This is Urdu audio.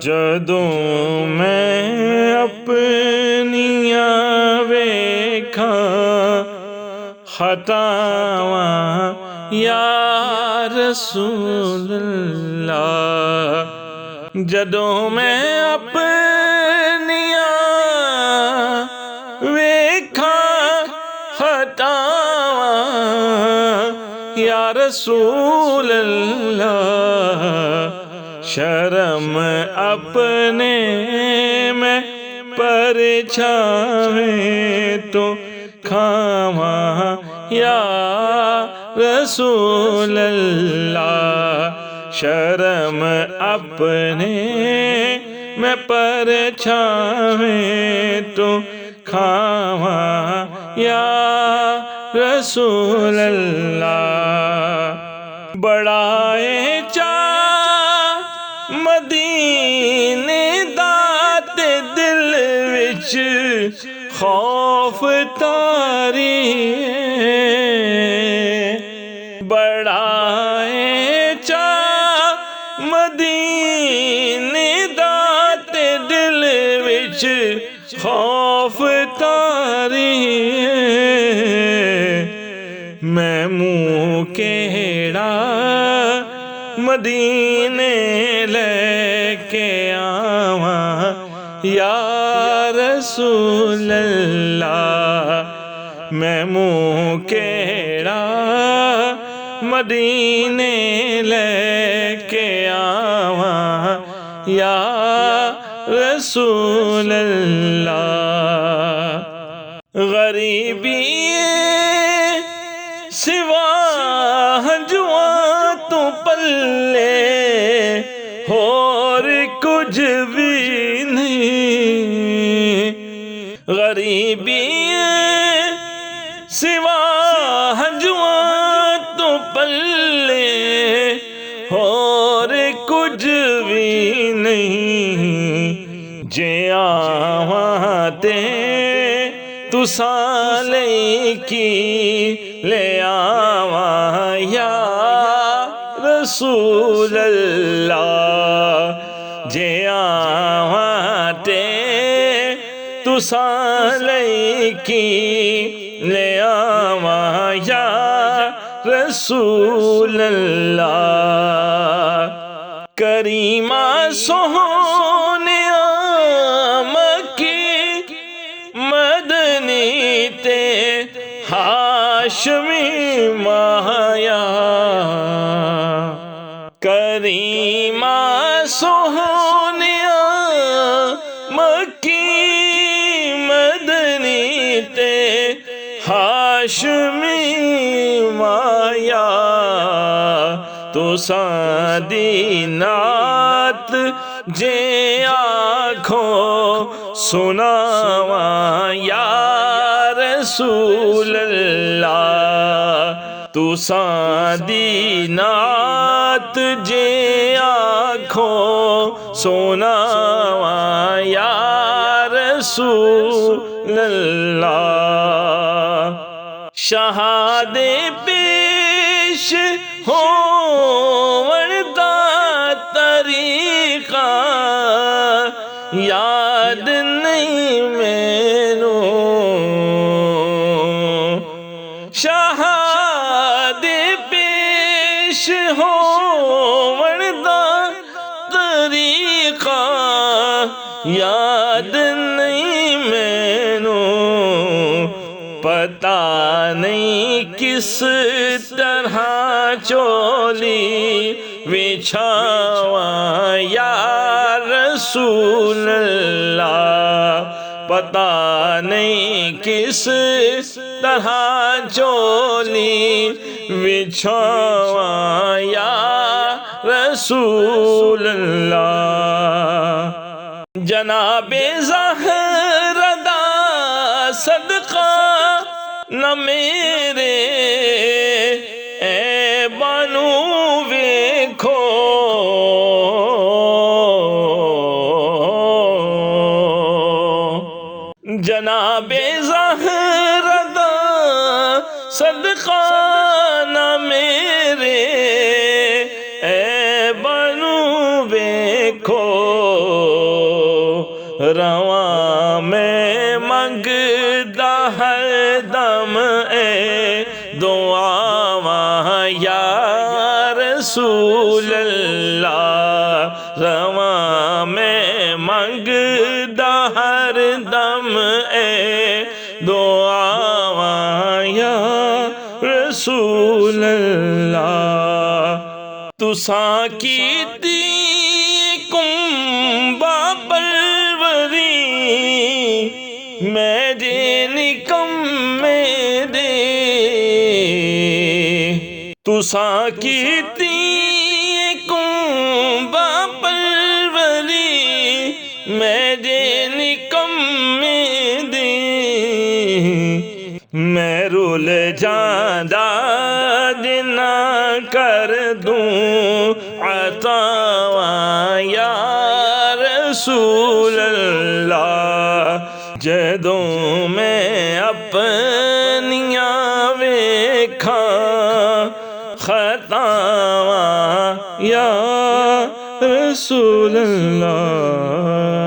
جدوں میں اپنیاں ویکھاں خطاواں یا رسول اللہ، جدوں میں اپنیاں ویکھاں خطاواں یا رسول اللہ، شرم اپنے میں پرچھاویں تو کھاواں یا رسول اللہ، شرم اپنے میں پرچھاویں تو کھاواں یا رسول اللہ، بڑائے چاہ مدینے دا تے دل وچ خوف تاری بڑائے چاہ مدینے دا تے دل وچ خوف تاری میں منہ کیڑا مدینے لے کے آواں یا رسول اللہ، میں منہ کیڑا مدینے لے کے آواں یا رسول اللہ، غریبی سوا ہنجواں تو پلے اور کچھ بھی نہیں، غریبی سوا ہنجواں تو پلے اور کچھ بھی نہیں، جے آواں تے تساں لے کی لے آواں یا رسول اللہ، جے آواں تے تساں لے کی لے آواں یا رسول اللہ، کریمہ سوہنیا مکی مدنی تے ہاشمی مایا، کریمہ سوہنیا مکی مدنی تے ہاشمی مایا، تساں دی نعت جے آکھوں سناواں یا رسول اللہ، تساں دی نعت جے آکھوں سناواں یا رسول اللہ، شہادے پیش ہون دا طریقہ یاد نہیں مینوں، شہادے پیش ہون دا طریقہ یاد نہیں مینوں، پتہ نہیں کس طرح چولی بچھاواں یا رسول اللہ، پتہ نہیں کس طرح چولی بچھاواں یا رسول اللہ، جناب زہرا دا صدقہ نہ میرے اے بانو ویکھو، جناب زہرا دا صدقہ نہ میرے اے بانو ویکھو، رواں میں منگدا ہر دم اے دعاواں یا رسول اللہ، رواں میں منگدا ہر دم اے دعاواں یا رسول اللہ۔ تساں کیتی کمبا پروری میرے نکمے دے، تساں کیتی کمبا پروری میرے نکمے دے، میں رول جاندہ جنا کر دوں عطاواں یا رسول اللہ، جدوں میں اپنیاں ویکھاں خطاواں یا رسول اللہ۔